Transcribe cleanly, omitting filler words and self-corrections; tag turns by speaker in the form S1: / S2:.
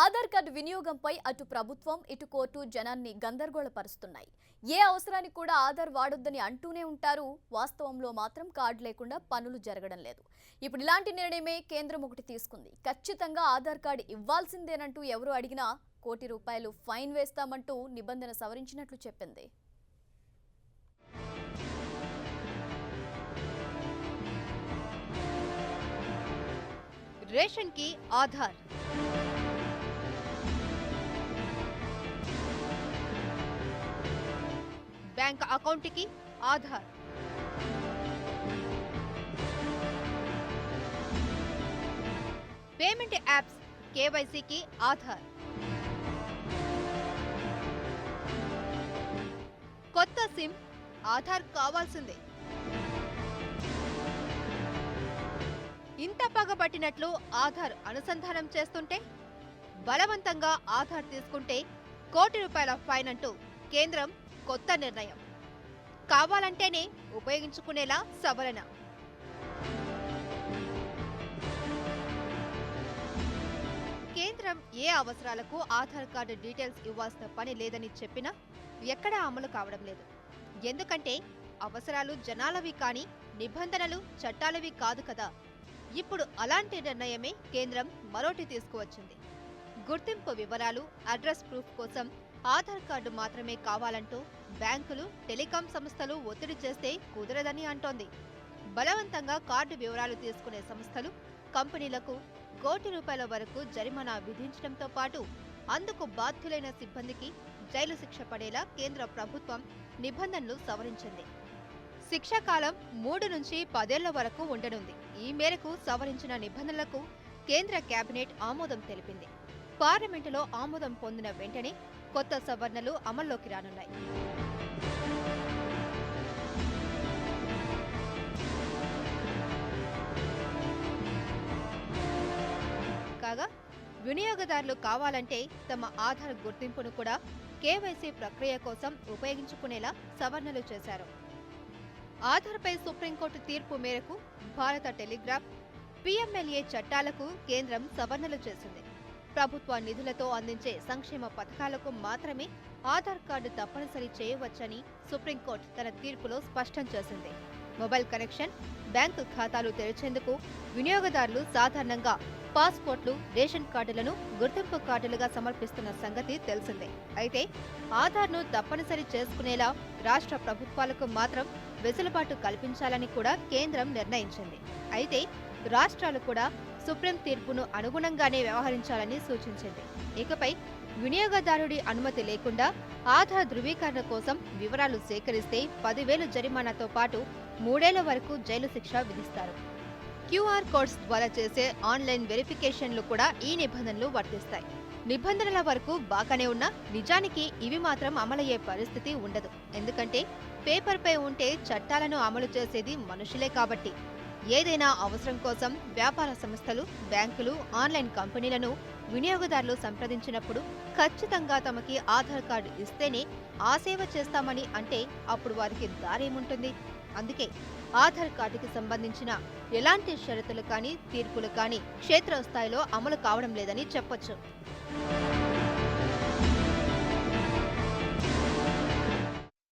S1: Aadhaar card వినియోగంపై అటు ప్రభుత్వం ఇటు కోర్టు జనాన్ని గందరగోళపరుస్తున్నాయి. ఏ అవసరానికి కూడా ఆధార్ వాడొద్దని అంటూనే ఉంటారు. వాస్తవంలో మాత్రం కార్డు లేకుండా పనులు జరగడం లేదు. ఇప్పుడు ఇలాంటి నిర్ణయమే కేంద్రం ఒకటి తీసుకుంది. ఖచ్చితంగా ఆధార్ కార్డు ఇవ్వాల్సిందేనంటూ ఎవరు అడిగినా ₹1,00,00,000 ఫైన్ వేస్తామంటూ నిబంధన సవరించినట్లు చెప్పింది.
S2: రేషన్ కి ఆధార్, బ్యాంక్ అకౌంట్ కి ఆధార్, పేమెంట్ యాప్స్ కేవైసీకి ఆధార్, కొత్త సిమ్ ఆధార్ కావాల్సిందే. ఇంత పగబట్టినట్లు ఆధార్ అనుసంధానం చేస్తుంటే, బలవంతంగా ఆధార్ తీసుకుంటే ₹1,00,00,000 ఫైన్ అంటూ కేంద్రం కొత్త నిర్ణయం. కావాలంటేనే ఉపయోగించుకునేలా సవరణ. కేంద్రం ఏ అవసరాలకు ఆధార్ కార్డు డీటెయిల్స్ ఇవ్వాల్సిన పని లేదని చెప్పినా ఎక్కడా అమలు కావడం లేదు. ఎందుకంటే అవసరాలు జనాలవి కానీ నిబంధనలు చట్టాలవి కాదు కదా. ఇప్పుడు అలాంటి నిర్ణయమే కేంద్రం మరోటి తీసుకువచ్చింది. గుర్తింపు వివరాలు, అడ్రస్ ప్రూఫ్ కోసం ఆధార్ కార్డు మాత్రమే కావాలంటూ బ్యాంకులు, టెలికాం సంస్థలు ఒత్తిడి చేస్తే కుదరదని అంటోంది. బలవంతంగా కార్డు వివరాలు తీసుకునే సంస్థలు, కంపెనీలకు ₹1,00,00,000 వరకు జరిమానా విధించడంతో పాటు అందుకు బాధ్యులైన సిబ్బందికి జైలు శిక్ష పడేలా కేంద్ర ప్రభుత్వం నిబంధనలు సవరించింది. శిక్షాకాలం 3 నుంచి 10 ఏళ్ల వరకు ఉండనుంది. ఈ మేరకు సవరించిన నిబంధనలకు కేంద్ర కేబినెట్ ఆమోదం తెలిపింది. పార్లమెంటులో ఆమోదం పొందిన వెంటనే కొత్త సవరణలు అమల్లోకి రానున్నాయి. కాగా వినియోగదారులు కావాలంటే తమ ఆధార్ గుర్తింపును కూడా కేవైసీ ప్రక్రియ కోసం ఉపయోగించుకునేలా సవరణలు చేశారు. ఆధార్పై సుప్రీంకోర్టు తీర్పు మేరకు భారత టెలిగ్రాఫ్, PMLA చట్టాలకు కేంద్రం సవరణలు చేసింది. ప్రభుత్వ నిధులతో అందించే సంక్షేమ పథకాలకు మాత్రమే ఆధార్ కార్డు తప్పనిసరి చేయవచ్చని సుప్రీంకోర్టు తన తీర్పులో స్పష్టం చేసింది. మొబైల్ కనెక్షన్, బ్యాంకు ఖాతాలు తెరిచేందుకు వినియోగదారులు సాధారణంగా పాస్పోర్ట్లు, రేషన్ కార్డులను గుర్తింపు కార్డులుగా సమర్పిస్తున్న సంగతి తెలిసిందే. అయితే ఆధార్ను తప్పనిసరి చేసుకునేలా రాష్ట్ర ప్రభుత్వాలకు మాత్రం వెసులుబాటు కల్పించాలని కూడా కేంద్రం నిర్ణయించింది. అయితే రాష్ట్రాలు కూడా సుప్రీం తీర్పును అనుగుణంగానే వ్యవహరించాలని సూచించింది. ఇకపై వినియోగదారుడి అనుమతి లేకుండా ఆధార్ ధృవీకరణ కోసం వివరాలు సేకరిస్తే 10,000 జరిమానాతో పాటు 3 ఏళ్ల వరకు జైలు శిక్ష విధిస్తారు. QR కోడ్స్ ద్వారా చేసే ఆన్లైన్ వెరిఫికేషన్లు కూడా ఈ నిబంధనలు వర్తిస్తాయి. నిబంధనల వరకు బాగానే ఉన్నా నిజానికి ఇవి మాత్రం అమలయ్యే పరిస్థితి ఉండదు. ఎందుకంటే పేపర్పై ఉంటే చట్టాలను అమలు చేసేది మనుషులే కాబట్టి. ఏదైనా అవసరం కోసం వ్యాపార సంస్థలు, బ్యాంకులు, ఆన్లైన్ కంపెనీలను వినియోగదారులు సంప్రదించినప్పుడు ఖచ్చితంగా తమకి ఆధార్ కార్డు ఇస్తేనే ఆ సేవ చేస్తామని అంటే అప్పుడు వారికి దారేముంటుంది? అందుకే ఆధార్ కార్డుకి సంబంధించిన ఎలాంటి షరతులు కానీ, తీర్పులు కానీ క్షేత్రస్థాయిలో అమలు కావడం లేదని చెప్పొచ్చు.